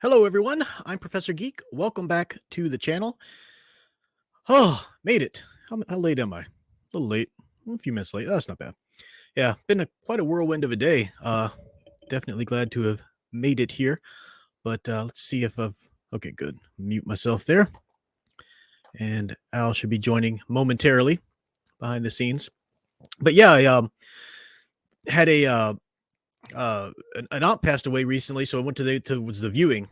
Hello, everyone. I'm Professor Geek. Welcome back to the channel. Oh, made it. How late am I? A little late. A few minutes late. That's not bad. Yeah, been quite a whirlwind of a day. Definitely glad to have made it here. But let's see if I've. Okay, good. Mute myself there. And Al should be joining momentarily behind the scenes. But yeah, I had an aunt passed away recently, so I went was the viewing,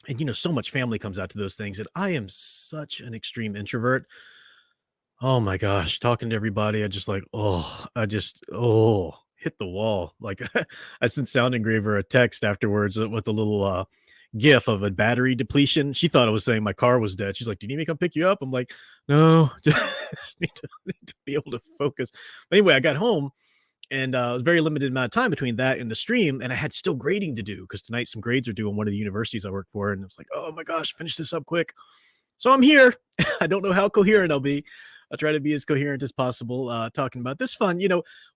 and so much family comes out to those things, and I am such an extreme introvert. Oh my gosh, talking to everybody, hit the wall. Like I sent Sound Engraver a text afterwards with a little gif of a battery depletion. She thought I was saying my car was dead. She's like, "Do you need me to come pick you up?" I'm like, "No, just need to be able to focus." But anyway, I got home and it was very limited amount of time between that and the stream, and I had still grading to do because tonight some grades are due in one of the universities I work for, and it was like, "Oh my gosh, finish this up quick." So I'm here. I don't know how coherent I'll be. I'll try to be as coherent as possible talking about this fun.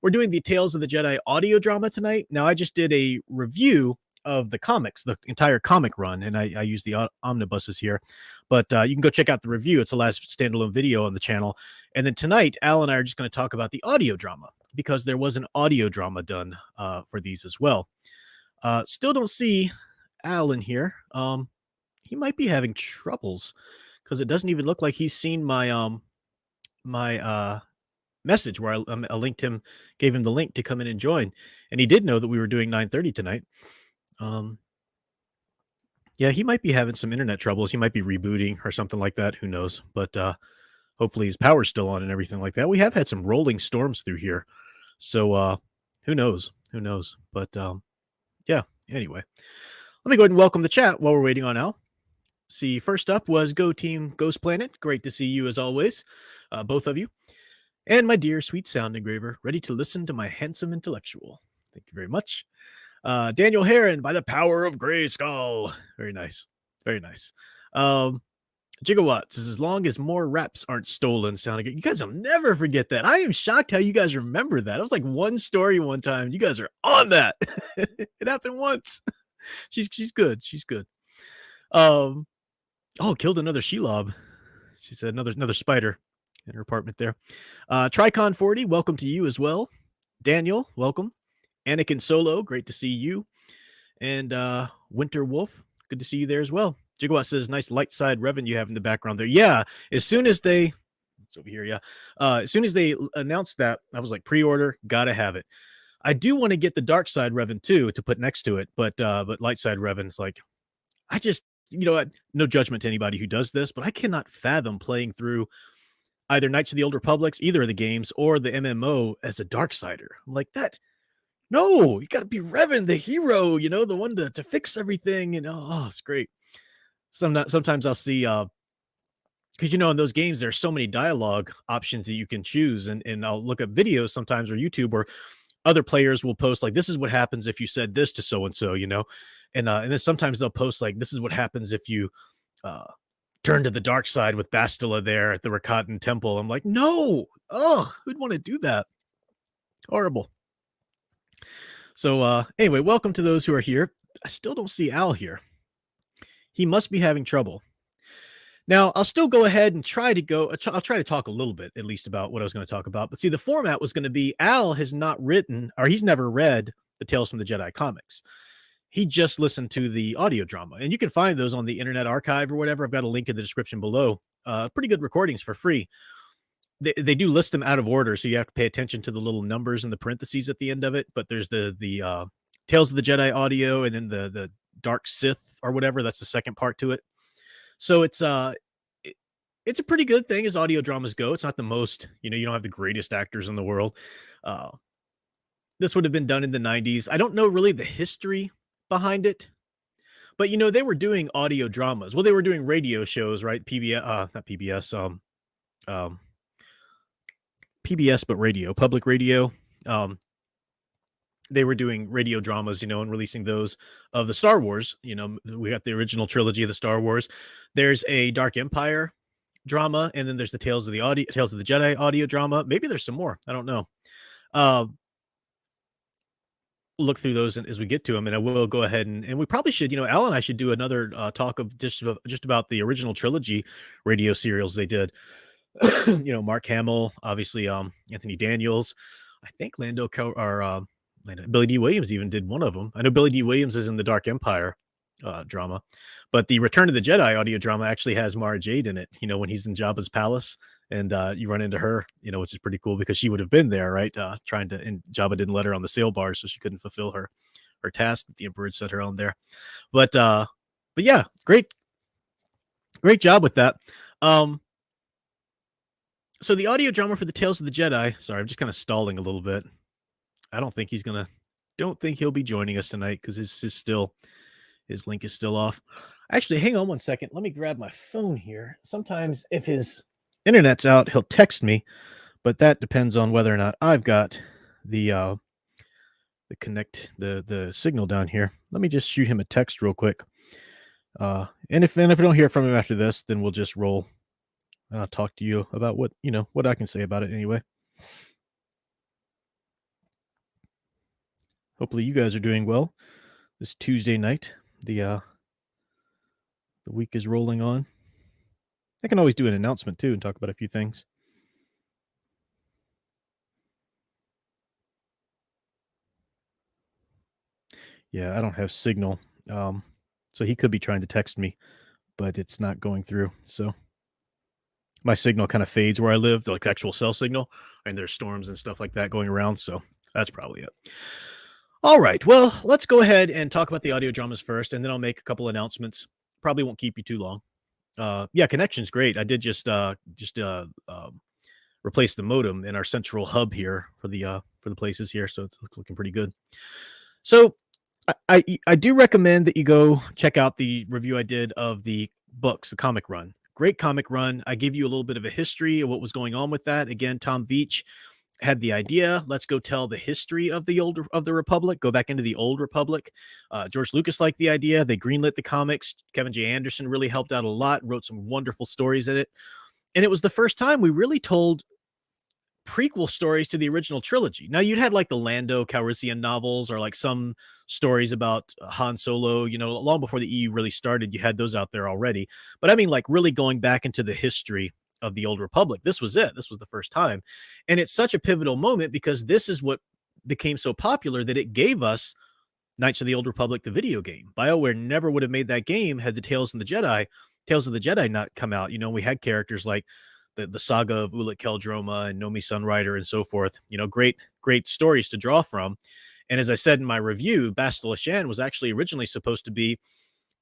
We're doing the Tales of the Jedi audio drama tonight. Now, I just did a review of the comics, the entire comic run, and I use the omnibuses here. But you can go check out the review. It's the last standalone video on the channel. And then tonight, Al and I are just going to talk about the audio drama because there was an audio drama done for these as well. Still don't see Al in here. He might be having troubles because it doesn't even look like he's seen my message where I linked him, gave him the link to come in and join, and he did know that we were doing 9:30 tonight. Yeah, he might be having some internet troubles. He might be rebooting or something like that. Who knows? But hopefully his power's still on and everything like that. We have had some rolling storms through here, so who knows? Who knows? But yeah. Anyway, let me go ahead and welcome the chat while we're waiting on Al. See, first up was Go Team Ghost Planet. Great to see you as always, both of you. And my dear sweet Sound Engraver, ready to listen to my handsome intellectual. Thank you very much. Daniel Heron, by the power of Grayskull. Very nice. Very nice. Gigawatts says, as long as more reps aren't stolen, Sound. You guys will never forget that. I am shocked how you guys remember that. It was like one story one time. You guys are on that. It happened once. She's good. She's good. Killed another Shelob. She said another spider in her apartment there. Tricon 40, welcome to you as well. Daniel, welcome. Anakin Solo, great to see you. And Winter Wolf, good to see you there as well. Gigawatt says, nice light side Revan you have in the background there. Yeah, as soon as they, it's over here, yeah. As soon as they announced that, I was like, pre-order, gotta have it. I do want to get the dark side Revan too to put next to it, but light side Revan's like, I just, no judgment to anybody who does this, but I cannot fathom playing through either Knights of the Old Republics, either of the games, or the MMO as a Darksider. I'm like, that, no, you got to be Revan, the hero, the one to fix everything. It's great. Sometimes I'll see, because, in those games, there's so many dialogue options that you can choose. And I'll look up videos sometimes or YouTube where other players will post like, this is what happens if you said this to so-and-so, and then sometimes they'll post like, this is what happens if you turn to the dark side with Bastila there at the Rakatan Temple. I'm like, no, who'd want to do that? Horrible. So anyway, welcome to those who are here. I still don't see Al here. He must be having trouble. Now, I'll still go ahead and I'll try to talk a little bit, at least, about what I was going to talk about. But see, the format was going to be Al has not written, or he's never read the Tales from the Jedi comics. He just listened to the audio drama. And you can find those on the Internet Archive or whatever. I've got a link in the description below. Pretty good recordings for free. They do list them out of order, so you have to pay attention to the little numbers in the parentheses at the end of it. But there's the Tales of the Jedi audio, and then the Dark Sith or whatever. That's the second part to it. So it's a pretty good thing as audio dramas go. It's not the most, you don't have the greatest actors in the world. This would have been done in the 90s. I don't know really the history behind it, but they were doing audio dramas. Well, they were doing radio shows, right? PBS, not PBS, PBS, but radio, public radio. They were doing radio dramas, and releasing those of the Star Wars. We got the original trilogy of the Star Wars. There's a Dark Empire drama, and then there's the Tales of the Jedi audio drama. Maybe there's some more. I don't know. look through those as we get to them, and I will go ahead and we probably should, Al and I should do another talk of just about the original trilogy radio serials they did. Mark Hamill, obviously, Anthony Daniels. I think Billy D. Williams even did one of them. I know Billy D. Williams is in the Dark Empire drama, but the Return of the Jedi audio drama actually has Mara Jade in it. When he's in Jabba's palace and you run into her, which is pretty cool because she would have been there, right? Trying to, and Jabba didn't let her on the sail bar, so she couldn't fulfill her task that the Emperor had sent her on there. But yeah, great job with that. So the audio drama for the Tales of the Jedi. Sorry, I'm just kind of stalling a little bit. I don't think he'll be joining us tonight because his link is still off. Actually, hang on one second. Let me grab my phone here. Sometimes if his internet's out, he'll text me, but that depends on whether or not I've got the signal down here. Let me just shoot him a text real quick. And if I don't hear from him after this, then we'll just roll. And I'll talk to you about what I can say about it anyway. Hopefully you guys are doing well this Tuesday night. The week is rolling on. I can always do an announcement too and talk about a few things. Yeah, I don't have signal. So he could be trying to text me, but it's not going through. So my signal kind of fades where I live, like actual cell signal, and there's storms and stuff like that going around. So that's probably it. All right. Well, let's go ahead and talk about the audio dramas first, and then I'll make a couple announcements. Probably won't keep you too long. Yeah, connection's great. I did just replace the modem in our central hub here for the places here, so it's looking pretty good. So I do recommend that you go check out the review I did of the books, the comic run. Great comic run. I gave you a little bit of a history of what was going on with that. Again, Tom Veitch had the idea. Let's go tell the history of the Republic. Go back into the old Republic. George Lucas liked the idea. They greenlit the comics. Kevin J. Anderson really helped out a lot and wrote some wonderful stories in it. And it was the first time we really told prequel stories to the original trilogy. Now you'd had like the Lando Calrissian novels or like some stories about Han Solo, long before the EU really started, you had those out there already. But I mean, like really going back into the history of the old Republic. This was it. This was the first time. And it's such a pivotal moment because this is what became so popular that it gave us Knights of the Old Republic, the video game. BioWare never would have made that game had the Tales of the Jedi not come out. We had characters like the saga of Ulic Qel-Droma and Nomi Sunrider and so forth. Great stories to draw from. And as I said in my review, Bastila Shan was actually originally supposed to be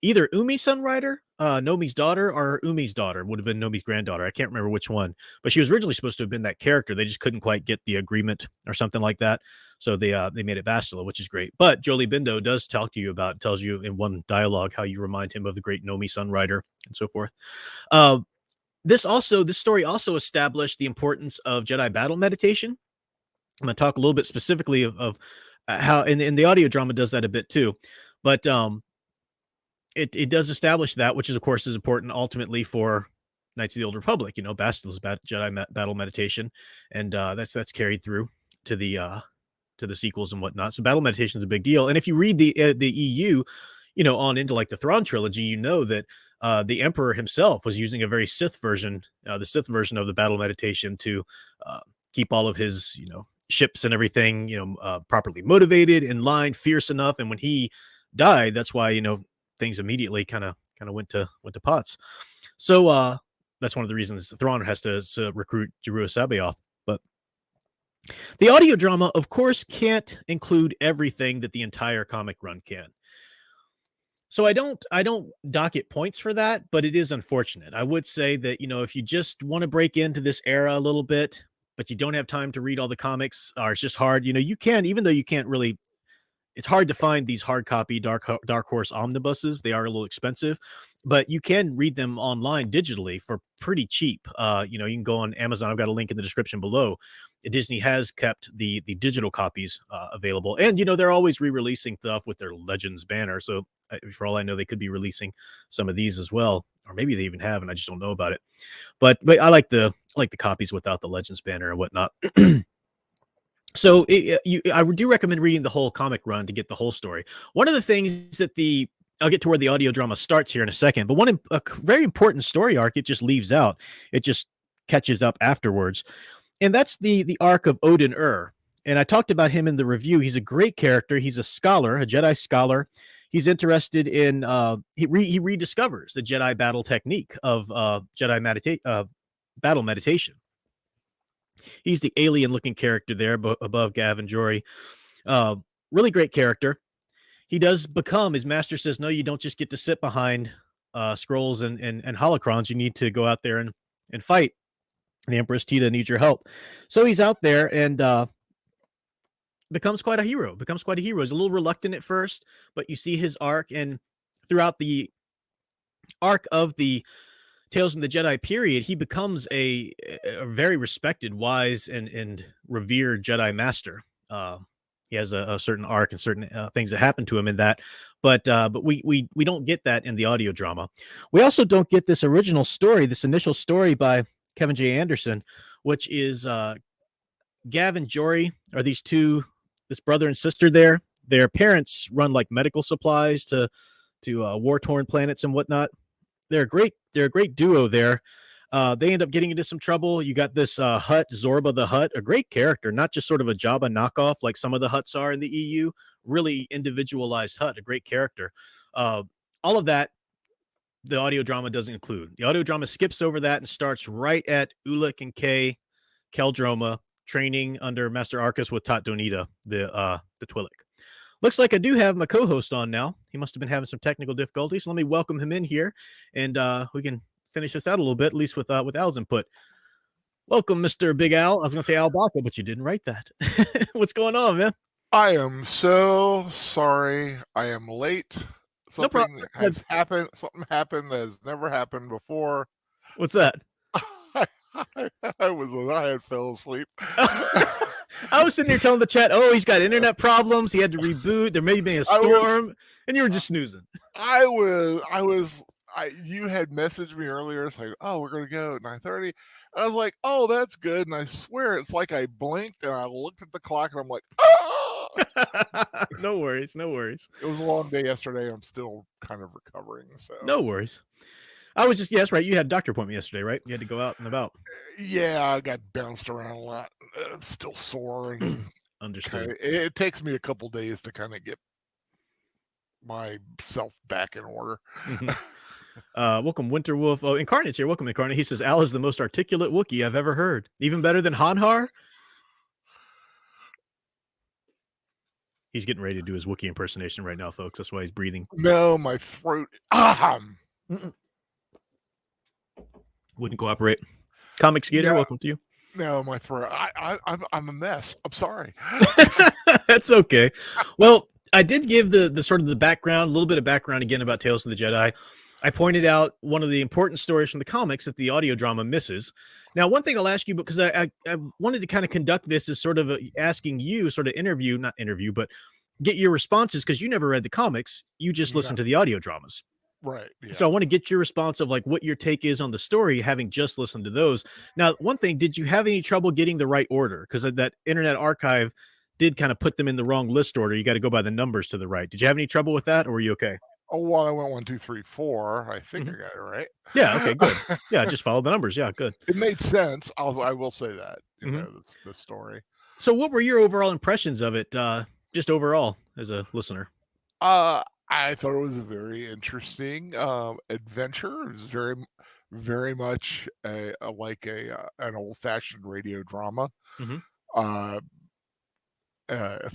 either Umi Sunrider, Nomi's daughter, or Umi's daughter. Would have been Nomi's granddaughter. I can't remember which one, but she was originally supposed to have been that character. They just couldn't quite get the agreement or something like that. So they made it Bastila, which is great. But Jolie Bindo does talk to you about, tells you in one dialogue how you remind him of the great Nomi Sunrider and so forth. This story also established the importance of Jedi battle meditation. I'm going to talk a little bit specifically of how, and the audio drama does that a bit too, but it does establish that, which is of course is important ultimately for Knights of the Old Republic. Bastila's Jedi battle meditation, and that's carried through to the sequels and whatnot. So battle meditation is a big deal, and if you read the EU, on into like the Thrawn trilogy, that the Emperor himself was using a very Sith version, the Sith version of the battle meditation to keep all of his, ships and everything, properly motivated, in line, fierce enough. And when he died, that's why, things immediately kind of went to pots. So that's one of the reasons Thrawn has to recruit Jerua Sabaoth. But the audio drama, of course, can't include everything that the entire comic run can. So I don't dock it points for that, but it is unfortunate. I would say that, if you just want to break into this era a little bit, but you don't have time to read all the comics, or it's just hard, you can, even though you can't really, it's hard to find these hard copy Dark Horse omnibuses. They are a little expensive, but you can read them online digitally for pretty cheap. You can go on Amazon. I've got a link in the description below. Disney has kept the digital copies available, and they're always re-releasing stuff with their Legends banner. So for all I know, they could be releasing some of these as well, or maybe they even have, and I just don't know about it. But I like the copies without the Legends banner and whatnot. So I do recommend reading the whole comic run to get the whole story. One of the things that I'll get to where the audio drama starts here in a second, but a very important story arc it just leaves out. It just catches up afterwards, and that's the arc of Odin And I talked about him in the review. He's a great character. He's a scholar, a Jedi scholar. He's interested in he rediscovers the Jedi battle technique of battle meditation. He's the alien-looking character there above Gavin Jory. Uh, really great character. He does become, his master says, no, you don't just get to sit behind scrolls and holocrons. You need to go out there and fight. And the Empress Tita needs your help. So he's out there and becomes quite a hero. He's a little reluctant at first, but you see his arc. And throughout the arc of the Tales from the Jedi period, he becomes a very respected, wise, and revered Jedi master. He has a certain arc and certain things that happen to him in that, but we don't get that in the audio drama. We also don't get this original story, this initial story by Kevin J. Anderson, which is Gavin Jory are this brother and sister there. Their parents run like medical supplies to war-torn planets and whatnot. They're a great duo there. They end up getting into some trouble. You got this Hutt, Zorba the Hutt, a great character, not just sort of a Jabba knockoff like some of the Hutts are in the EU. Really individualized Hutt, a great character. All of that, the audio drama doesn't include. The audio drama skips over that and starts right at Ulic and Kay Keldroma training under Master Arcus with Tat Donita, the Twi'lek. Looks like I do have my co-host on now. He must have been having some technical difficulties. So let me welcome him in here, and we can finish this out a little bit, at least with Al's input. Welcome, Mr. Big Al. I was going to say Al Baca, but you didn't write that. What's going on, man? I am so sorry. I am late. No problem. Has happened. Something happened that has never happened before. What's that? I had fell asleep. I was sitting here telling the chat, oh, he's got internet problems. He had to reboot. There may be a storm, and you were just snoozing. You had messaged me earlier. It's like, oh, we're going to go at 9:30. I was like, oh, that's good. And I swear it's like I blinked and I looked at the clock and I'm like, oh! No worries. It was a long day yesterday. I'm still kind of recovering. So no worries. I was just, yes, right. You had a doctor appointment yesterday, right? You had to go out and about. Yeah, I got bounced around a lot. I'm still sore. And understood. It takes me a couple days to kind of get myself back in order. Welcome, Winterwolf. Oh, Incarnate's here. Welcome, Incarnate. He says, Al is the most articulate Wookiee I've ever heard. Even better than Hanhar? He's getting ready to do his Wookiee impersonation right now, folks. That's why he's breathing. No, my throat. Wouldn't cooperate. Comic Skater, welcome to you. No, my throat. I'm a mess. I'm sorry. That's okay. Well, I did give the sort of the background, a little bit of background again about Tales of the Jedi. I pointed out one of the important stories from the comics that the audio drama misses. Now, one thing I'll ask you, because I wanted to kind of conduct this as sort of asking you, sort of not interview, but get your responses, because you never read the comics. You just listened to the audio dramas. Right. Yeah. So I want to get your response of like what your take is on the story, having just listened to those. Now, one thing, did you have any trouble getting the right order? Because that Internet Archive did kind of put them in the wrong list order. You got to go by the numbers to the right. Did you have any trouble with that, or were you okay? Oh, well, I went 1, 2, 3, 4. I think I got it right. Yeah. Okay. Good. Yeah. Just follow the numbers. Yeah. Good. It made sense. I will say that. You know, the story. So, what were your overall impressions of it? Just overall, as a listener. I thought it was a very interesting adventure. It was very, very much like an old-fashioned radio drama. If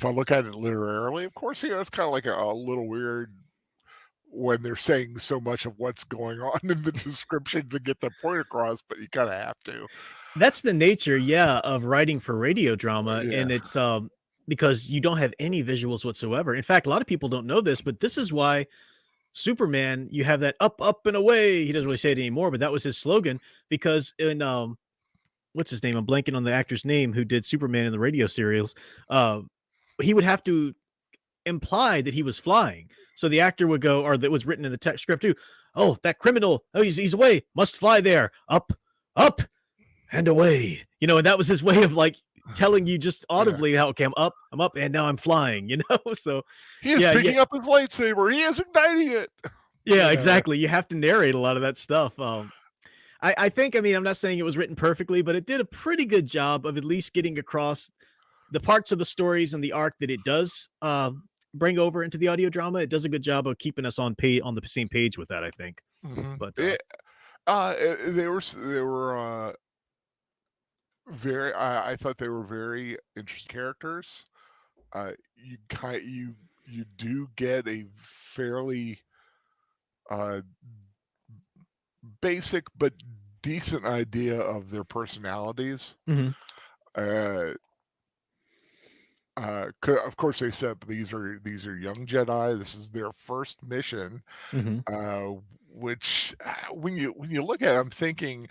I look at it literarily, of course, it's kind of like a little weird when they're saying so much of what's going on in the description to get the point across, but you kind of have to. That's the nature, of writing for radio drama, and it's because you don't have any visuals whatsoever. In fact, a lot of people don't know this, but this is why Superman, you have that up, up, and away. He doesn't really say it anymore, but that was his slogan, because in what's his name? I'm blanking on the actor's name who did Superman in the radio serials. He would have to imply that he was flying. So the actor would go, or that was written in the text script too. Oh, that criminal. Oh, he's away. Must fly there. Up, up, and away. And that was his way of like telling you just Yeah. audibly how, okay, I'm up, and now I'm flying, you know? So He is yeah, yeah, picking up his lightsaber. He is igniting it. yeah, Yeah. exactly. You have to narrate a lot of that stuff. I think, I mean, I'm not saying it was written perfectly, but it did a pretty good job of at least getting across the parts of the stories and the arc that it does bring over into the audio drama. It does a good job of keeping us on the same page with that, I think. But They were very. I thought they were very interesting characters. You do get a fairly uh, basic but decent idea of their personalities. mhm, Uh, of course, they said these are young Jedi. This is their first mission, mhm, uh, which when you look at it, I'm thinking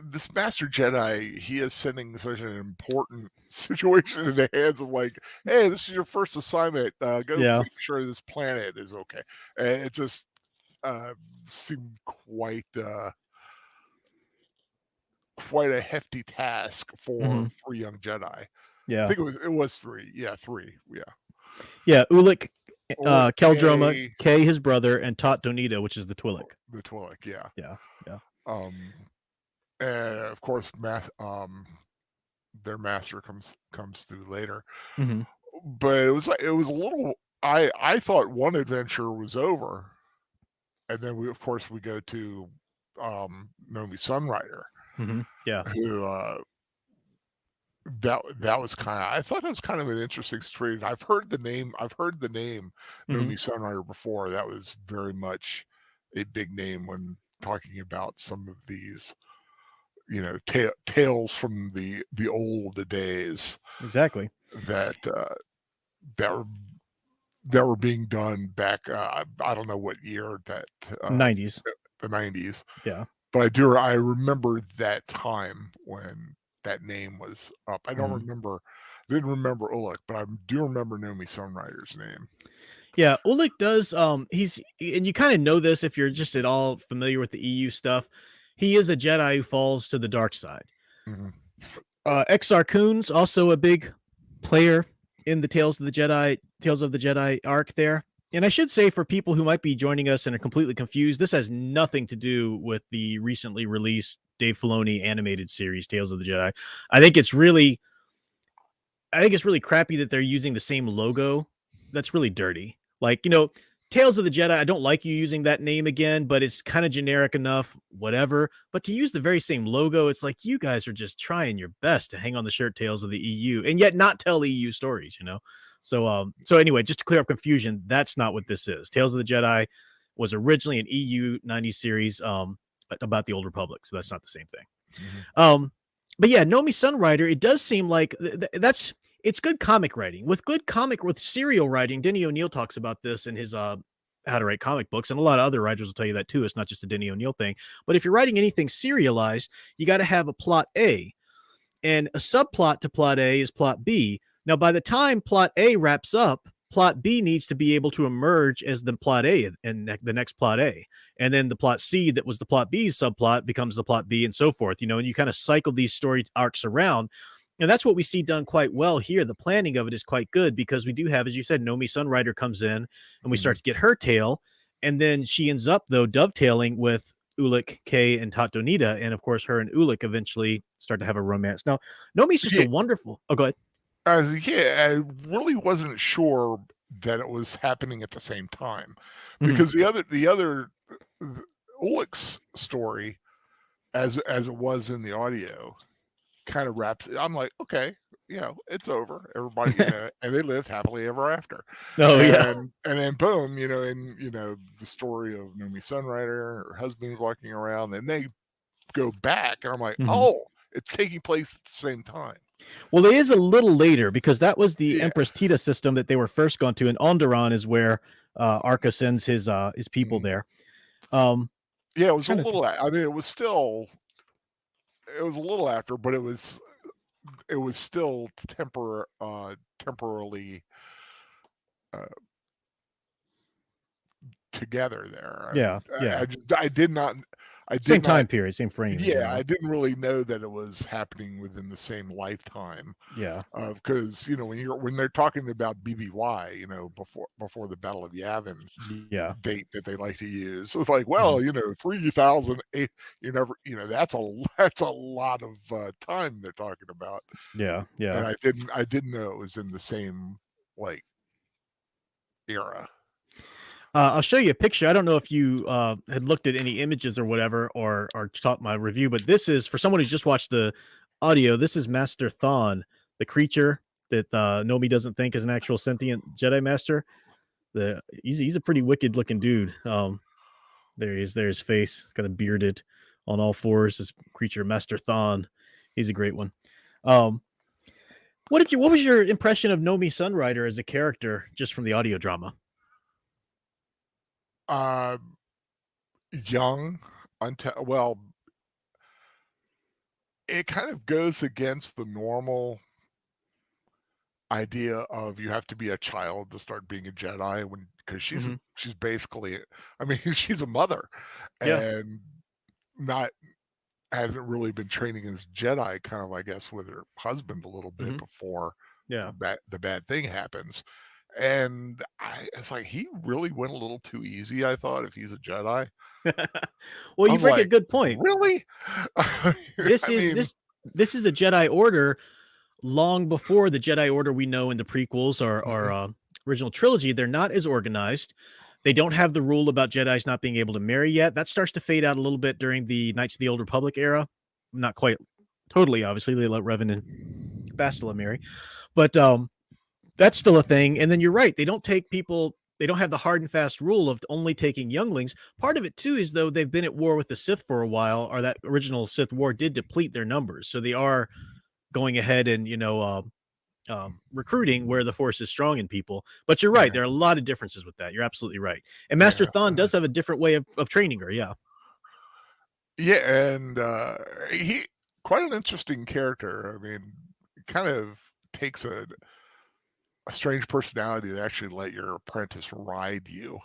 this Master Jedi, he is sending such an important situation in the hands of like, hey, this is your first assignment. Go yeah, make sure this planet is okay. And it just uh, seemed quite a hefty task mhm, for young Jedi. I yeah, think it was three. Yeah, three. Yeah. yeah. Ulick, Oleg Keldroma, K, Kay, his brother, and Tot Donita, which is the Twi'lek. the Twi'lek. Yeah. Yeah, yeah, Um, and of course, their master comes through later. mhm, But it was a little. I thought one adventure was over, and then we of course we go to Nomi Sunrider, mhm, yeah, who that was kind of. I thought it was kind of an interesting story. I've heard the name mhm, Nomi Sunrider before. That was very much a big name when talking about some of these tales from the old days exactly. that that were that were being done back. I don't know what year that uh, 90s. the 90s, Yeah. but I remember that time when that name was up. Mhm. Didn't remember Ulick, but I do remember Nomi Sunrider's name. Yeah, Ulick does, he's and you kinda know this if you're just at all familiar with the EU stuff. He is a Jedi who falls to the dark side. Mhm. Exar Kun's also a big player in the Tales of the Jedi arc there. And I should say for people who might be joining us and are completely confused, this has nothing to do with the recently released Dave Filoni animated series, Tales of the Jedi. I think it's really I think it's really crappy that they're using the same logo. That's really dirty. Like, Tales of the Jedi, I don't like you using that name again, but it's kind of generic enough, whatever. But to use the very same logo, it's like you guys are just trying your best to hang on the shirt Tales of the EU and yet not tell EU stories. So anyway, just to clear up confusion, that's not what this is. Tales of the Jedi was originally an EU 90s series about the Old Republic, so that's not the same thing. Mhm. Um, but yeah, Nomi Sunrider, it does seem like that's it's good comic writing. With serial writing, Denny O'Neil talks about this in his How to Write Comic Books, and a lot of other writers will tell you that too. It's not just a Denny O'Neil thing. But if you're writing anything serialized, you got to have a plot A, and a subplot to plot A is plot B. Now, by the time plot A wraps up, plot B needs to be able to emerge as the plot A and the next plot A. And then the plot C that was the plot B's subplot becomes the plot B and so forth, and you kind of cycle these story arcs around. And that's what we see done quite well here. The planning of it is quite good because we do have, as you said, Nomi Sunrider comes in and we start Mhm. to get her tale. And then she ends up, though, dovetailing with Ulick, Kay, and Tat Donita. And of course, her and Ulick eventually start to have a romance. Now, Nomi's just a Yeah, wonderful. Oh, go ahead. yeah, I really wasn't sure that it was happening at the same time Mhm, because the other Ulick's story, as it was in the audio, kind of wraps. I'm like, okay, it's over. Everybody, and they lived happily ever after. oh, yeah. And then boom, the story of Nomi Sunrider, her husband's walking around, and they go back, and I'm like, Mhm. oh, it's taking place at the same time. Well, it is a little later because that was the Yeah. Empress Tita system that they were first going to, and Onderon is where Arca sends his people Mhm. there. Um, Yeah, it was a trying to think. little. I mean, it was a little after, but it was still temporarily uh, together there. Yeah, yeah. I did not, I Same did not, time period, same frame in yeah, I general. didn't really know that it was happening within the same lifetime. Yeah, Because when they're talking about BBY, before the Battle of Yavin yeah, date that they like to use, it's like, mhm, well, 3008, that's that's a lot of time they're talking about, yeah, and yeah. I didn't know it was in the same like era. I'll show you a picture. I don't know if you had looked at any images or whatever, or taught my review, but this is for someone who's just watched the audio. This is Master Thon, the creature that Nomi doesn't think is an actual sentient Jedi Master. He's a pretty wicked looking dude. There he is. There's his face, kind of bearded, on all fours. This creature, Master Thon. He's a great one. Um, what was your impression of Nomi Sunrider as a character just from the audio drama? Uh, Young, well, it kind of goes against the normal idea of you have to be a child to start being a Jedi because Hmm. she's basically, I mean, she's a mother Yeah. and not hasn't really been training as Jedi, kind of, I guess, with her husband a little bit Hmm. before Yeah. the bad thing happens. And it's like he really went a little too easy, I thought, if he's a Jedi. Well, I you was bring a like, good point. really? This I is mean, this is a Jedi Order long before the Jedi Order we know in the prequels or mhm, original trilogy. They're not as organized. They don't have the rule about Jedi's not being able to marry yet. That starts to fade out a little bit during the Knights of the Old Republic era. Not quite totally, obviously. They let Revan and Bastila marry, but that's still a thing. And then you're right. They don't take people. They don't have the hard and fast rule of only taking younglings. Part of it too is though they've been at war with the Sith for a while, or that original Sith war did deplete their numbers, so they are going ahead and recruiting where the Force is strong in people. But you're right. yeah, There are a lot of differences with that. You're absolutely right. And Master yeah, Thon does have a different way of training her. Yeah. yeah, and he quite an interesting character. I mean, kind of takes a strange personality to actually let your apprentice ride you.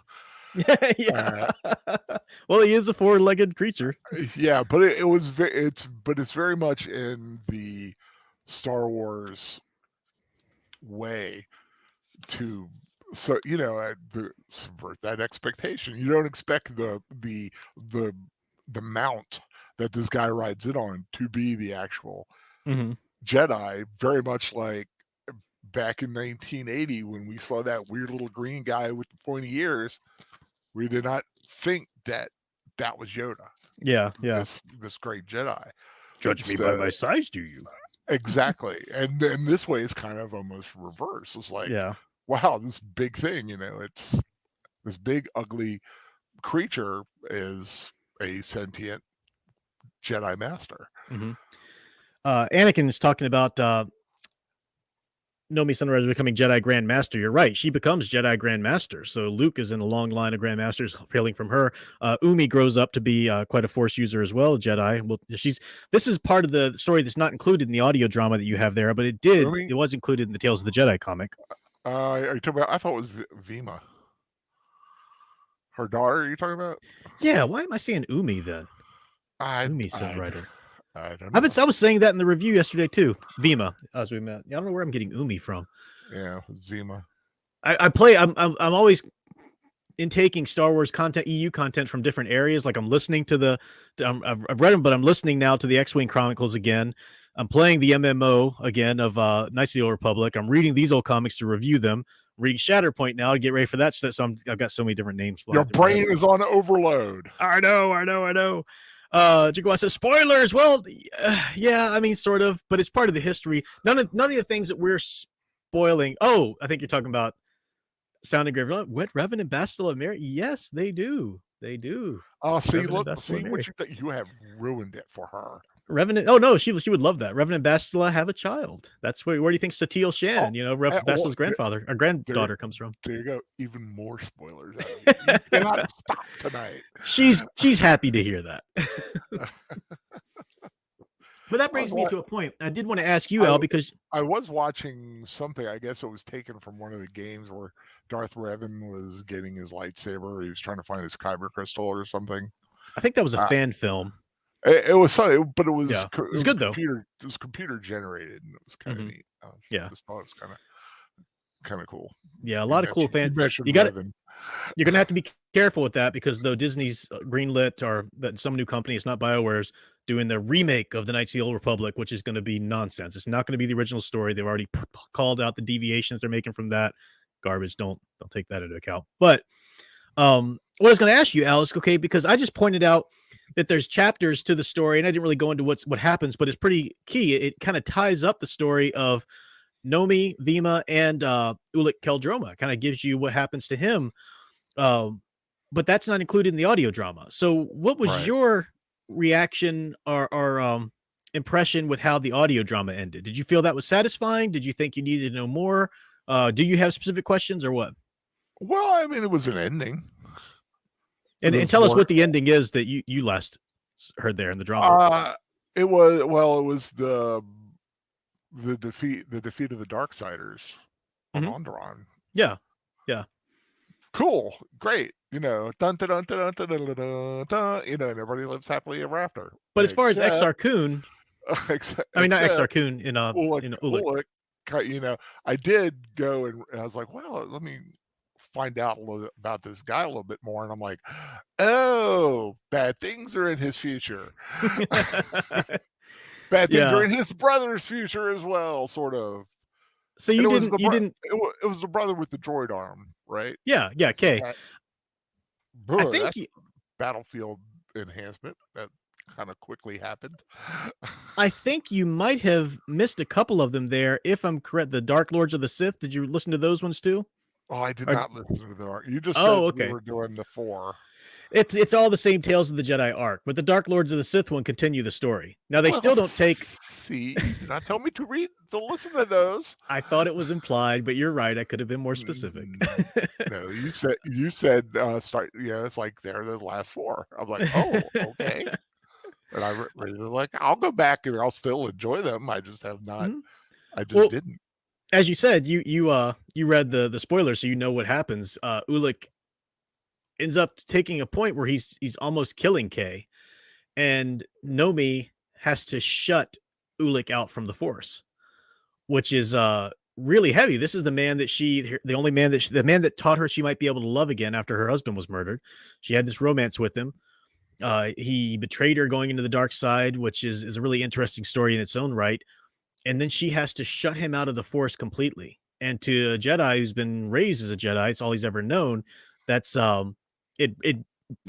Yeah. Uh, Well, he is a four-legged creature. yeah, but it's very much in the Star Wars way to subvert that expectation. You don't expect the the mount that this guy rides in on to be the actual Hmm. Jedi, very much like back in 1980 when we saw that weird little green guy with the pointy ears. We did not think that that was Yoda, Yeah. Yeah. this great Jedi. Judge me by So my size, do you? exactly, and then this way is kind of almost reverse. It's like, Yeah. wow, this big thing, it's this big ugly creature is a sentient Jedi master. Hmm. Anakin is talking about Nomi Sunrise becoming Jedi Grand Master. You're right. She becomes Jedi Grand Master. So Luke is in a long line of Grand Masters hailing from her. Umi grows up to be quite a Force user as well, Jedi. Well, this is part of the story that's not included in the audio drama that you have there, but Umi, it was included in the Tales of the Jedi comic. are you talking about? I thought it was Vima, her daughter. Are you talking about? Yeah, why am I saying Umi then? I Umi I Sunrider. I don't know. I was saying that in the review yesterday too. Vima, as we met. I don't know where I'm getting Umi from. Yeah, Zima. I play. I'm always intaking Star Wars content, EU content from different areas. Like I'm listening to I've read them, but I'm listening now to the X-Wing Chronicles again. I'm playing the MMO again of Knights of the Old Republic. I'm reading these old comics to review them. I'm reading Shatterpoint now to get ready for that. So I've got so many different names Your flying through my head. brain is on overload. I know. Jaguar says spoilers. Well, yeah, I mean, sort of, but it's part of the history. None of the things that we're spoiling. Oh, I think you're talking about Sounding Grave. What Revan and Bastila marry? Yes, they do. They do. Oh, see, Revan and look, Bastila see what marry. you have ruined it for her. Revan. Oh no, she would love that. Revan and Bastila have a child. That's where do you think Satil Oh, Shan, well, Bastila's grandfather or there, granddaughter comes from? there you go. Even more spoilers out of you. You cannot stop tonight. She's happy to hear that. But that I was brings me wa- to a point. I did want to ask you, I Al, because I was watching something. I guess it was taken from one of the games where Darth Revan was getting his lightsaber. He was trying to find his kyber crystal or something. I think that was a Uh, fan film. it was something, but it was Yeah, it was good though. it was computer generated, and it was kind of Hmm. neat. Yeah, Just thought it was kind of cool. yeah, a lot of cool You fan. mentioned You got it. Revan. You're gonna have to be careful with that because though Disney's greenlit or that some new company, it's not BioWare's doing the remake of the Knights of the Old Republic, which is going to be nonsense. It's not going to be the original story. They've already called out the deviations they're making from that. Garbage. Don't take that into account. But what I was going to ask you, Alice, okay, because I just pointed out that there's chapters to the story, and I didn't really go into what happens, but it's pretty key. It kind of ties up the story of Nomi, Vima, and Ulic Keldroma. Kind of gives you what happens to him. But that's not included in the audio drama. So, what was Right. your reaction or impression with how the audio drama ended? Did you feel that was satisfying? Did you think you needed to know more? Do you have specific questions or what? Well, I mean, it was an ending. It And was tell us more. what the ending is that you last heard there in the drama. It was it was the defeat of the Darksiders on Mhm. Onderon. Yeah, yeah. Cool, great, dun dun dun dun dun dun dun dun, dun, and everybody lives happily ever after. But as far as Except, Exar Kun, I mean not except Exar Kun Ulick, in Ulick. Ulick, I did go and I was like, well, let me find out a little about this guy a little bit more, and I'm like, oh, bad things are in his future. Bad things are Yeah. in his brother's future as well, sort of. So And you didn't you didn't it was the brother with the droid arm, right? yeah, So Kay. I think that's battlefield enhancement that kind of quickly happened. I think you might have missed a couple of them there, if I'm correct. The Dark Lords of the Sith, did you listen to those ones too? Oh, I did Or not listen to the arc. You just oh, said we okay. were doing the 4. It's all the same Tales of the Jedi arc, but the Dark Lords of the Sith one continue the story. Now they Well, still don't take. see, you did not tell me to listen to those. I thought it was implied, but you're right. I could have been more specific. Mm, no, you said start. Yeah, it's like they're the last 4. I'm like, oh, okay. And I really like. I'll go back and I'll still enjoy them. I just have not. Mhm. I just Well, didn't. as you said, you read the spoilers, so you know what happens. Ulick ends up taking a point where he's almost killing Kay, and Nomi has to shut Ulick out from the Force, which is really heavy. This is the man that the only man that the man that taught her she might be able to love again after her husband was murdered. She had this romance with him. He betrayed her going into the dark side, which is a really interesting story in its own right. And then she has to shut him out of the Force completely. And to a Jedi who's been raised as a Jedi, it's all he's ever known. That's it it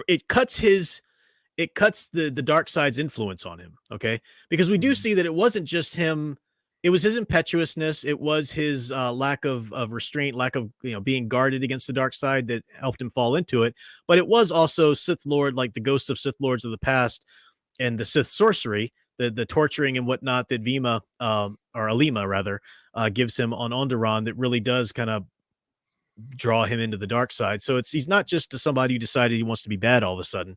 it cuts the dark side's influence on him, okay? Because we do Mhm. see that it wasn't just him, it was his impetuousness, it was his lack of restraint, lack of being guarded against the dark side that helped him fall into it. But it was also Sith Lord, like the ghosts of Sith Lords of the past and the Sith sorcery, the torturing and whatnot that Vima or Alima rather gives him on Onderon that really does kind of draw him into the dark side. So he's not just somebody who decided he wants to be bad all of a sudden.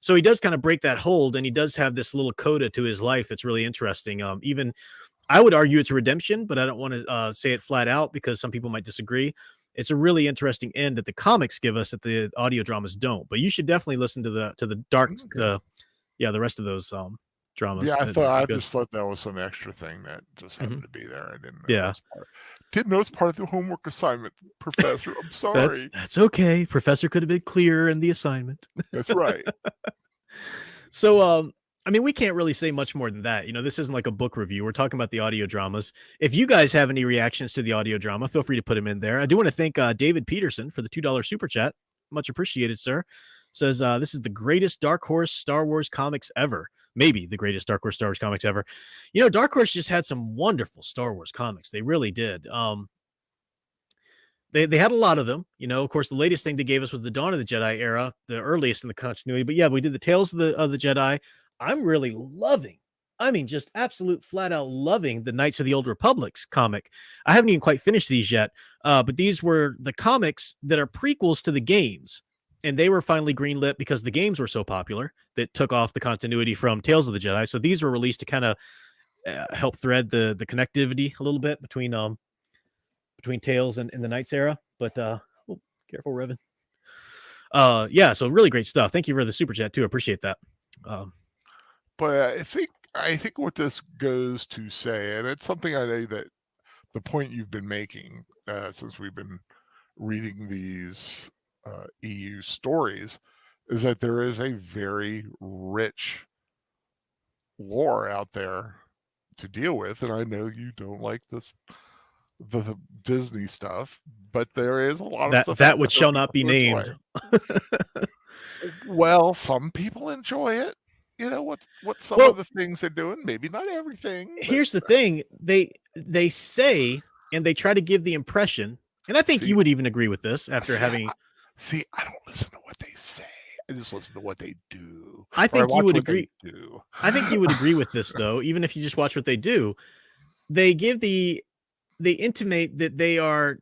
So he does kind of break that hold, and he does have this little coda to his life that's really interesting. Even I would argue it's a redemption, but I don't want to say it flat out because some people might disagree. It's a really interesting end that the comics give us that the audio dramas don't. But you should definitely listen to the dark Okay. the rest of those Yeah, dramas. I Good. just thought that was some extra thing that just Hmm. happened to be there. I didn't know it Yeah, was part of the homework assignment, Professor. I'm sorry. that's okay. Professor could have been clearer in the assignment. That's right. So, I mean, we can't really say much more than that. This isn't like a book review. We're talking about the audio dramas. If you guys have any reactions to the audio drama, feel free to put them in there. I do want to thank David Peterson for the $2 super chat. Much appreciated, sir. Says this is the greatest Dark Horse Star Wars comics ever. Maybe the greatest Dark Horse Star Wars comics ever. Dark Horse just had some wonderful Star Wars comics. They really did. They had a lot of them. Of course, the latest thing they gave us was the Dawn of the Jedi era, the earliest in the continuity. But yeah, we did the Tales of the Jedi. I'm really loving. I mean, just absolute flat out loving the Knights of the Old Republic's comic. I haven't even quite finished these yet, but these were the comics that are prequels to the games, and they were finally greenlit because the games were so popular that took off the continuity from Tales of the Jedi. So these were released to kind of help thread the connectivity a little bit between Tales and the Knights era. But oh, careful, Revan. Yeah, so really great stuff. Thank you for the super chat too. Appreciate that. Um, But I think what this goes to say, and it's something I know that the point you've been making since we've been reading these EU stories, is that there is a very rich lore out there to deal with. And I know you don't like the Disney stuff, but there is a lot of that stuff out that there which for shall not people be to enjoy. named. Well, some people enjoy it. You know what some of Well, the things they're doing, maybe not everything, but here's the thing: they say and they try to give the impression, and I think you see would even agree with this after see, having. I don't listen to what they say. I just listen to what they do, I or I think you watch would what they agree. do. I think you would agree with this, though, even if you just watch what they do. They give they intimate that they are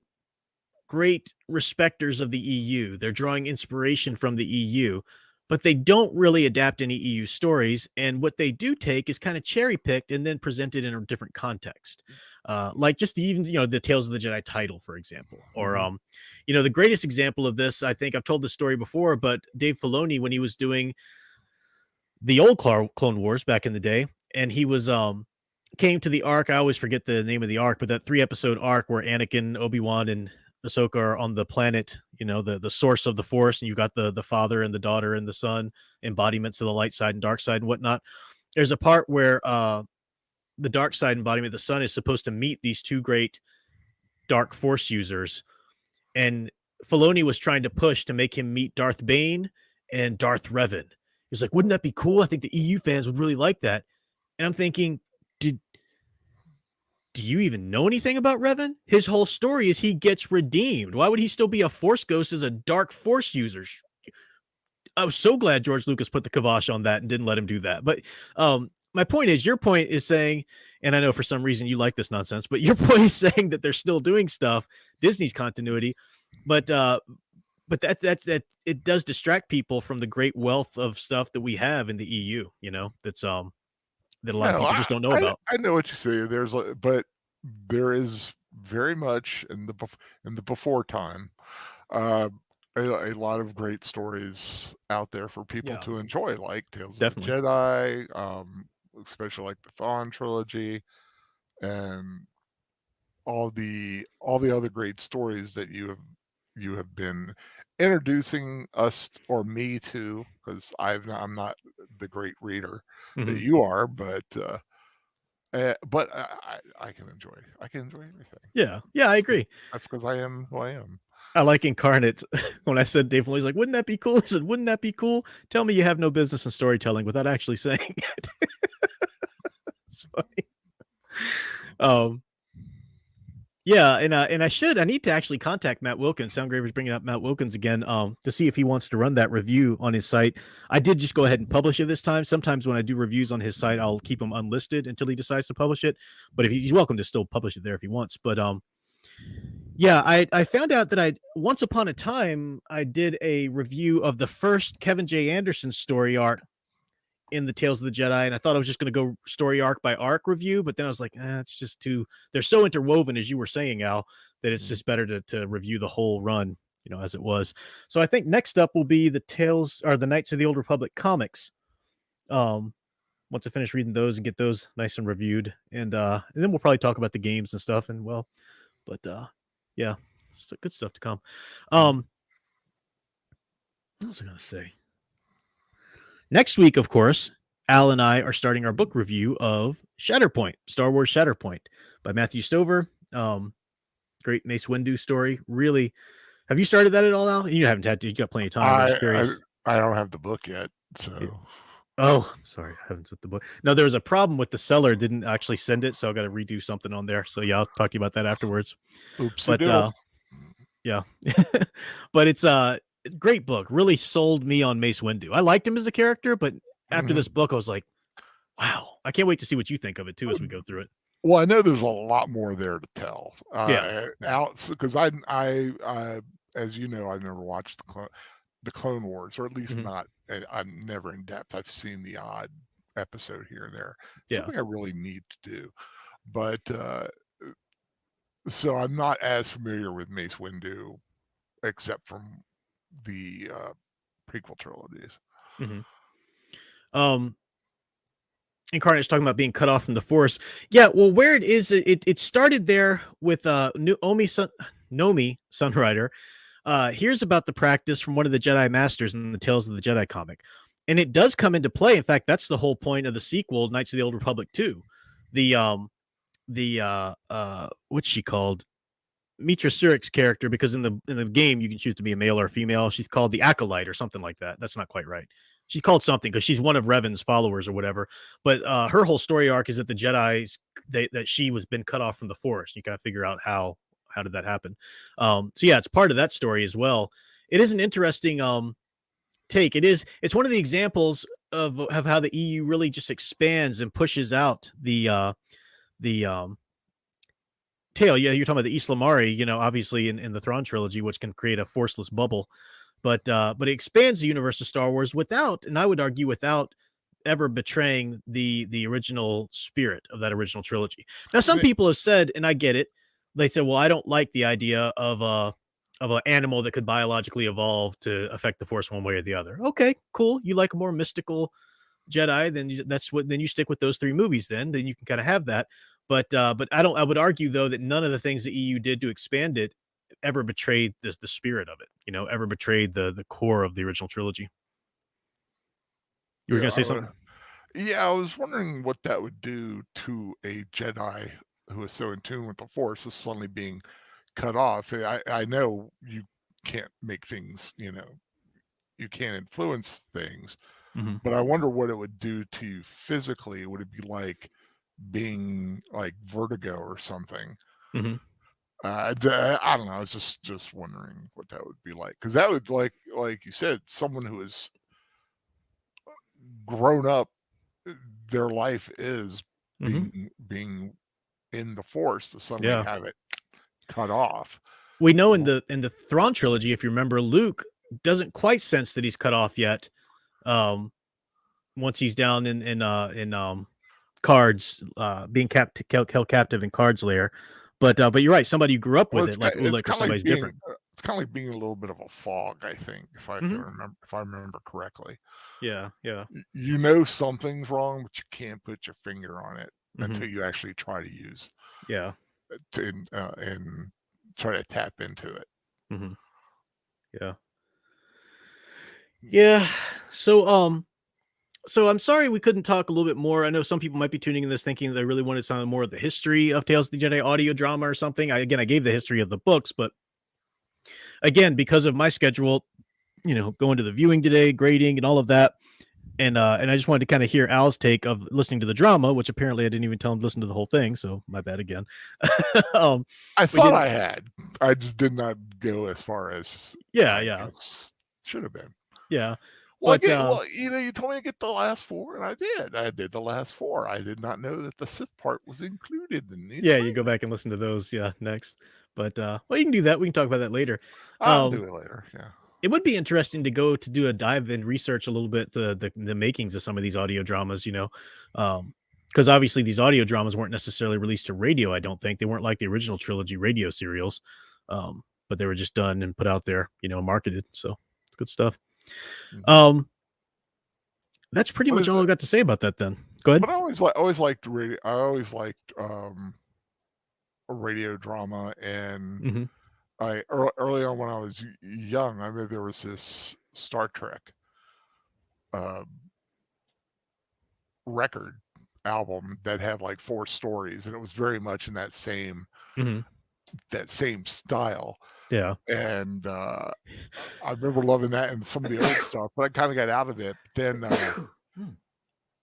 great respecters of the EU. They're drawing inspiration from the EU, but they don't really adapt any EU stories. And what they do take is kind of cherry picked and then presented in a different context. Like just even the Tales of the Jedi title, for example, or Mhm. the greatest example of this. I think I've told this story before, but Dave Filoni, when he was doing the old Clone Wars back in the day, and he was came to the arc. I always forget the name of the arc, but that 3 episode arc where Anakin, Obi-Wan, and Ahsoka are on the planet, the source of the Force, and you got the father and the daughter and the son, embodiments of the light side and dark side and whatnot. There's a part where the dark side embodiment, the son, is supposed to meet these two great dark Force users, and Filoni was trying to push to make him meet Darth Bane and Darth Revan. He's like, wouldn't that be cool? I think the EU fans would really like that. And I'm thinking, did do you even know anything about Revan? His whole story is he gets redeemed. Why would he still be a Force ghost as a dark Force user? I was so glad George Lucas put the kibosh on that and didn't let him do that. But my point is, your point is saying, and I know for some reason you like this nonsense, but your point is saying that they're still doing stuff, Disney's continuity, but that it does distract people from the great wealth of stuff that we have in the EU. That a lot of No, people just don't know about. I know what you say. But there is very much in the before time, uh, a lot of great stories out there for people Yeah, to enjoy, like Tales of the definitely. Jedi, especially like the Thrawn trilogy, and all the other great stories that you have been introducing us or me to, because I'm not the great reader that Mhm. you are, but I can enjoy everything. Yeah, yeah, I That's 'cause agree. that's 'cause I am who I am. I like Incarnate. When I said Dave Filoni's like, "Wouldn't that be cool?" He said, "Wouldn't that be cool? Tell me you have no business in storytelling without actually saying it." It's funny. Um, yeah, and I need to actually contact Matt Wilkins. Soundgraver's bringing up Matt Wilkins again, to see if he wants to run that review on his site. I did just go ahead and publish it this time. Sometimes when I do reviews on his site, I'll keep them unlisted until he decides to publish it. But if he's welcome to still publish it there if he wants. But yeah, I found out that I once upon a time I did a review of the first Kevin J. Anderson story arc in the Tales of the Jedi, and I thought I was just going to go story arc by arc review, but then I was like, it's just too. They're so interwoven, as you were saying, Al, that it's Mhm. just better to review the whole run, as it was. So I think next up will be the Tales or the Knights of the Old Republic comics. Um, Once I finish reading those and get those nice and reviewed, and then we'll probably talk about the games and stuff, and well, but yeah, good stuff to come. Mhm. Um, what was I gonna say? Next week, of course, Al and I are starting our book review of Shatterpoint, Star Wars Shatterpoint by Matthew Stover. Great Mace Windu story. Really, have you started that at all, Al? You haven't had to. You got plenty of time. I'm I just I curious. I don't have the book yet, Yeah. so Oh, sorry, I haven't set the book. No, there was a problem with the seller didn't actually send it, so I got to redo something on there. So yeah, I'll talk to you about that afterwards. oopsie But doodle. yeah, but it's a great book. Really sold me on Mace Windu. I liked him as a character, but after Mhm. this book, I was like, wow, I can't wait to see what you think of it too as we go through it. Well, I know there's a lot more there to tell. Yeah. Yeah. Out because as you know, I've never watched the Clone Wars, or at least Mhm. not. I'm never in depth. I've seen the odd episode here and there. Yeah. Something I really need to do. But so I'm not as familiar with Mace Windu except from the prequel trilogies. Hmm. Um, Incarnate's talking about being cut off from the Force. Yeah, well, where it is, it started there with Nomi Sunrider. Here's about the practice from one of the Jedi Masters in the Tales of the Jedi comic, and it does come into play. In fact, that's the whole point of the sequel, Knights of the Old Republic 2. The what's she called? Mitra Surik's character, because in the game you can choose to be a male or a female. She's called the Acolyte or something like that. That's not quite right. She's called something because she's one of Revan's followers or whatever. But her whole story arc is that the Jedi's that she was been cut off from the Force. You kind of figure out how did that happen. So yeah, it's part of that story as well. It is an interesting take. It's one of the examples of how the EU really just expands and pushes out the tale. Yeah, you're talking about the Islamari, obviously in the Thrawn trilogy, which can create a forceless bubble. But it expands the universe of Star Wars without, and I would argue without ever betraying the original spirit of that original trilogy. Now, some people have said, and I get it, they said, well, I don't like the idea of an animal that could biologically evolve to affect the Force one way or the other. Okay, cool. You like a more mystical Jedi, then then you stick with those three movies. Then you can kind of have that. But I would argue though that none of the things that EU did to expand it ever betrayed the spirit of it. Ever betrayed the core of the original trilogy. You were Yeah, gonna say something? yeah, I was wondering what that would do to a Jedi who is so in tune with the Force is suddenly being cut off. I know you can't make things, you can't influence things, Hmm. but I wonder what it would do to you physically. Would it be like being like vertigo or something? Hmm. I don't know. I was just wondering what that would be like, because that would, like you said, someone who has grown up, their life is Hmm. being in the Force, to suddenly Yeah. have it cut off. We know in the Thrawn trilogy, if you remember, Luke doesn't quite sense that he's cut off yet. Um, Once he's down in Cards, being held captive in Cards lair. But you're right. Somebody who grew up Well, with it, like it's Ulick or kind of like somebody's different. being a little bit of a fog, I think, Hmm. if I remember correctly. Yeah. Yeah. You know something's wrong, but you can't put your finger on it Hmm. until you actually try to use Yeah. and try to tap into it. Hmm. Yeah. Yeah. So so I'm sorry we couldn't talk a little bit more. I know some people might be tuning in this thinking they really wanted some more of the history of Tales of the Jedi audio drama or something. I gave the history of the books, but again, because of my schedule, going to the viewing today, grading and all of that. And I just wanted to kind of hear Al's take of listening to the drama, which apparently I didn't even tell him to listen to the whole thing. So my bad again. um, I we thought didn't. I had. I just did not go as far as Yeah, I yeah, guess should have been. yeah. Well, But you told me to get the last four, and I did. I did the last four. I did not know that the Sith part was included in these yeah, you go later. back and listen to those. Yeah, next. But well, you can do that. We can talk about that later. I'll Um, do it later. Yeah. it would be interesting to go to do a dive and research a little bit the makings of some of these audio dramas. Because obviously these audio dramas weren't necessarily released to radio. I don't think they weren't like the original trilogy radio serials, but they were just done and put out there, marketed. So it's good stuff. Mhm. Um, that's pretty But much all I got to say about that. Then go ahead. but I always liked radio. I always liked radio drama, and Hmm. early on when I was young, I mean, there was this Star Trek uh, record album that had like four stories, and it was very much in Hmm. that same style. Yeah. And I remember loving that and some of the old stuff, but I kind of got out of it. Then Hmm.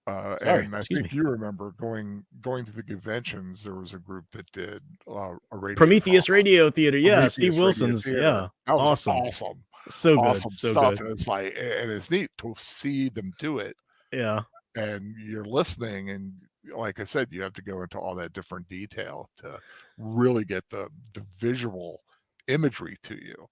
Sorry. and I Excuse think me. you remember going to the conventions. There was a group that did a radio Prometheus drama, Radio Theater. Yeah, Steve Prometheus Radio Wilson's. Theater. Yeah, That was awesome. awesome, So good. awesome So stuff. good. And it's like, and it's neat to see them do it. Yeah. And you're listening, and like I said, you have to go into all that different detail to really get the visual imagery to you,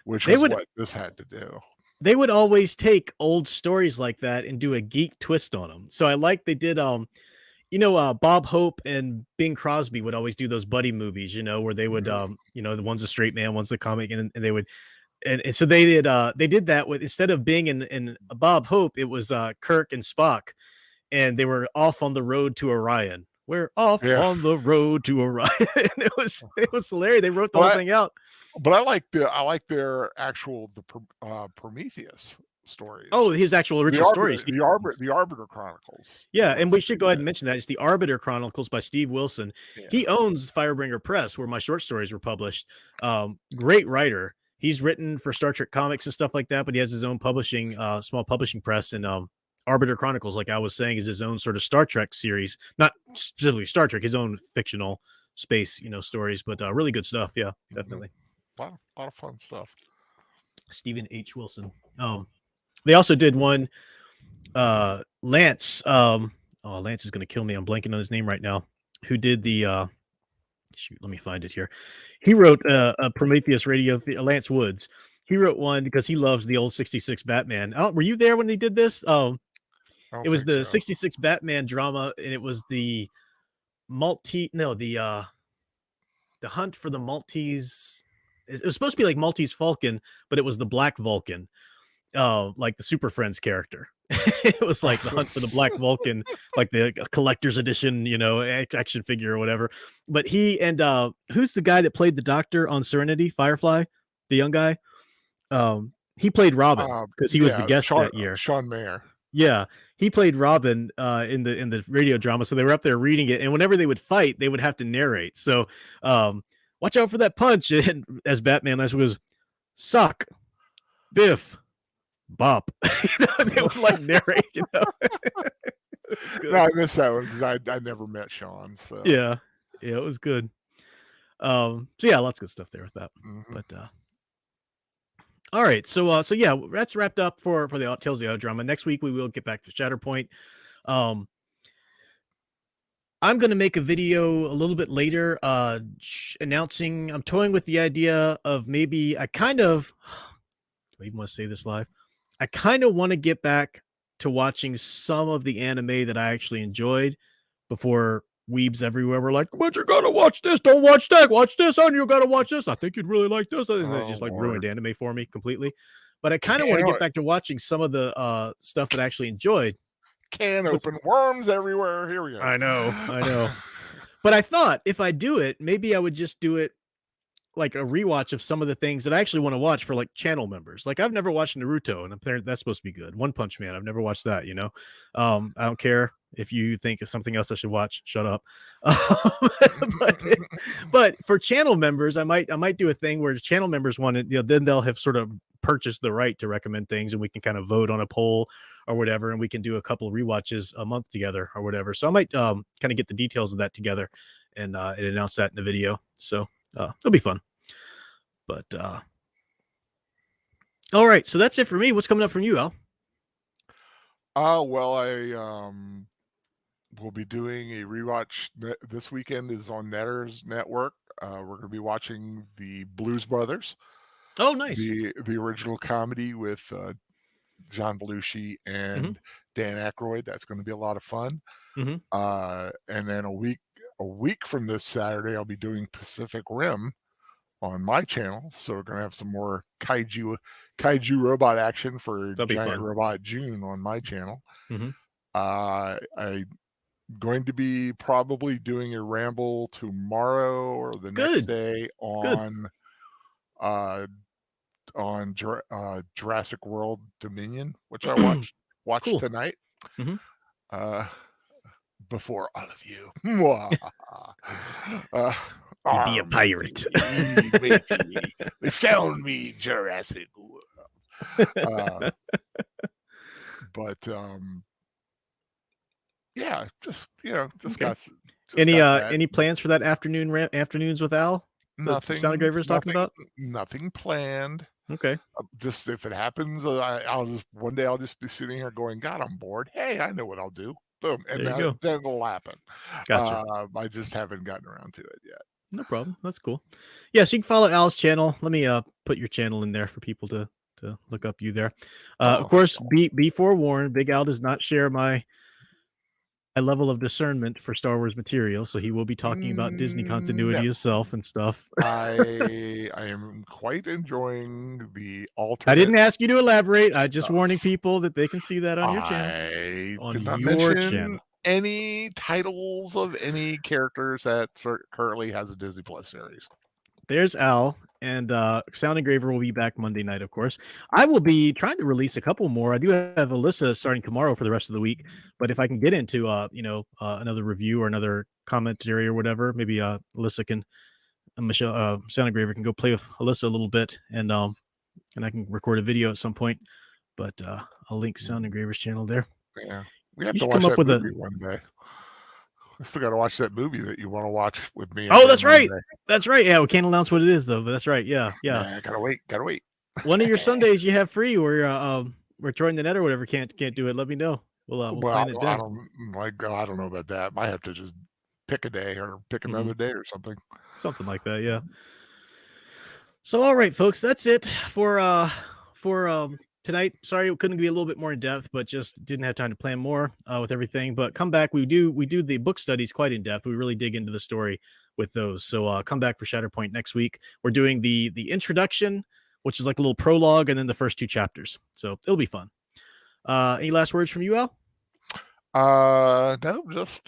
which They was would what this had to do. they would always take old stories like that and do a geek twist on them. So I like they did Bob Hope and Bing Crosby would always do those buddy movies, where they would Mhm. the one's a straight man, one's a comic, and they would and so they did that with, instead of Bing and Bob Hope, it was Kirk and Spock, and they were off on the road to Orion. We're off Yeah. on the road to Orion. And it was hilarious. They wrote the whole But thing out. I like their actual Prometheus Oh, stories. his actual original story, Steve Wilson's. The Arbiter Chronicles, the Yeah, and ones we that should do go ahead and that. mention that. It's the Arbiter Chronicles by Steve Wilson. Yeah. He owns Firebringer Press, where my short stories were published. Great writer. He's written for Star Trek comics and stuff like that, but he has his own publishing, small publishing press. And Arbiter Chronicles, like I was saying, is his own sort of Star Trek series, not specifically Star Trek, his own fictional space, stories, but really good stuff. Yeah, Mhm. definitely. Lot of fun stuff. Stephen H. Wilson. They also did one. Lance. Oh, Lance is going to kill me. I'm blanking on his name right now. Who did the? Shoot, let me find it here. He wrote a Prometheus radio. Lance Woods. He wrote one because he loves the old '66 Batman. Were you there when they did this? I don't It was think the so. '66 Batman drama, and it was the the hunt for the Maltese. It was supposed to be like Maltese Falcon, but it was the Black Vulcan, like the Super Friends character. It was like the hunt for the Black Vulcan, like the collector's edition, action figure or whatever. But he and who's the guy that played the Doctor on Serenity, Firefly, the young guy? He played Robin because he was the Yeah, guest that year. Sean Mayer. Yeah, he played Robin in the radio drama. So they were up there reading it, and whenever they would fight, they would have to narrate. So, watch out for that punch. And as Batman, as was sock, biff, bop. They would like narrate. It's good. No, I missed that one because I never met Sean. So Yeah, it was good. So yeah, lots of good stuff there with that. Mhm. But all right, so yeah, that's wrapped up for the Tales of the Audio Drama. Next week we will get back to Shatterpoint. Um, I'm gonna make a video a little bit later, announcing I'm toying with the idea of maybe I kind of do I even want to say this live? I kind of want to get back to watching some of the anime that I actually enjoyed before weebs everywhere were like, but you gotta watch this, don't watch that, watch this, and you gotta watch this. I think you'd really like this. And it Oh just like ruined Lord, anime for me completely. But I kind of want to can get back to watching some of the stuff that I actually enjoyed. can What's open worms everywhere. Here we go. I know. But I thought if I do it, maybe I would just do it like a rewatch of some of the things that I actually want to watch for like channel members. Like I've never watched Naruto, and apparently that's supposed to be good. One Punch Man, I've never watched that. I don't care if you think of something else I should watch. Shut up. but but for channel members, I might do a thing where channel members want it. Then they'll have sort of purchased the right to recommend things, and we can kind of vote on a poll or whatever, and we can do a couple of rewatches a month together or whatever. So I might kind of get the details of that together and announce that in a video. So it'll be fun. But all right, so that's it for me. What's coming up from you, Al? Well, I will be doing a rewatch this weekend. Is on Netter's network. We're going to be watching the Blues Brothers, Oh, nice. the original comedy with John Belushi Hmm. and Dan Aykroyd. That's going to be a lot of fun. Hmm. And then a week from this Saturday, I'll be doing Pacific Rim on my channel. So we're gonna have some more kaiju robot action for That'll be Giant fun. Robot June on my channel. Hmm. I'm going to be probably doing a ramble tomorrow or the next Good. day Good. uh, Jurassic World Dominion, which I watched Cool. tonight. Hmm. Uh, before all of you. You'd be a pirate. They found me, Jurassic World. But yeah, just Okay. got that. Any plans for that afternoons with Al? That Sound Engraver is talking about? Nothing planned. Okay. Just if it happens, I'll just one day I'll just be sitting here going, God, I'm bored. Hey, I know what I'll do. Boom, and There you go. then it'll happen. Gotcha. I just haven't gotten around to it yet. No problem. That's cool. Yeah, so you can follow Al's channel. Let me put your channel in there for people to to look up you there. Of Oh, course, be forewarned, Big Al does not share my level of discernment for Star Wars material, so he will be talking about Disney no. continuity itself and stuff. I am quite enjoying the I alternate didn't ask you to elaborate. I just warning stuff. people that they can see that on your channel. I On did not your mention channel. any titles of any characters that currently has a Disney Plus series. There's Al, and Sound Engraver will be back Monday night, of course. I will be trying to release a couple more. I do have Alyssa starting tomorrow for the rest of the week, but if I can get into another review or another commentary or whatever, maybe Alyssa can Michelle Sound Engraver can go play with Alyssa a little bit, and I can record a video at some point. But I'll link Sound Engraver's channel there. Yeah, we have You to should watch come up that with movie one day. I still got to watch that movie that you want to watch with me Oh, every that's right. Monday. That's right. Yeah, we can't announce what it is though, but that's right. Yeah, yeah. Gotta wait. Gotta wait. One of your Sundays you have free, where Jordan the Net or whatever can't do it. Let me know. We'll Well, plan it I then. don't like. I don't know about that. Might have to just pick a day or pick Hmm. another day or something. Something like that. Yeah. So, all right, folks, that's it for tonight. Sorry, it couldn't be a little bit more in depth, but just didn't have time to plan more with everything. But come back. We do the book studies quite in depth. We really dig into the story with those. So come back for Shatterpoint next week. We're doing the introduction, which is like a little prologue, and then the first 2 chapters. So it'll be fun. Any last words from you, Al? No, just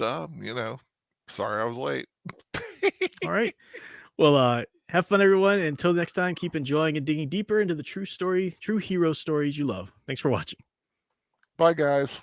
sorry I was late. All right. Well, have fun, everyone. Until next time, keep enjoying and digging deeper into the true hero stories you love. Thanks for watching. Bye, guys.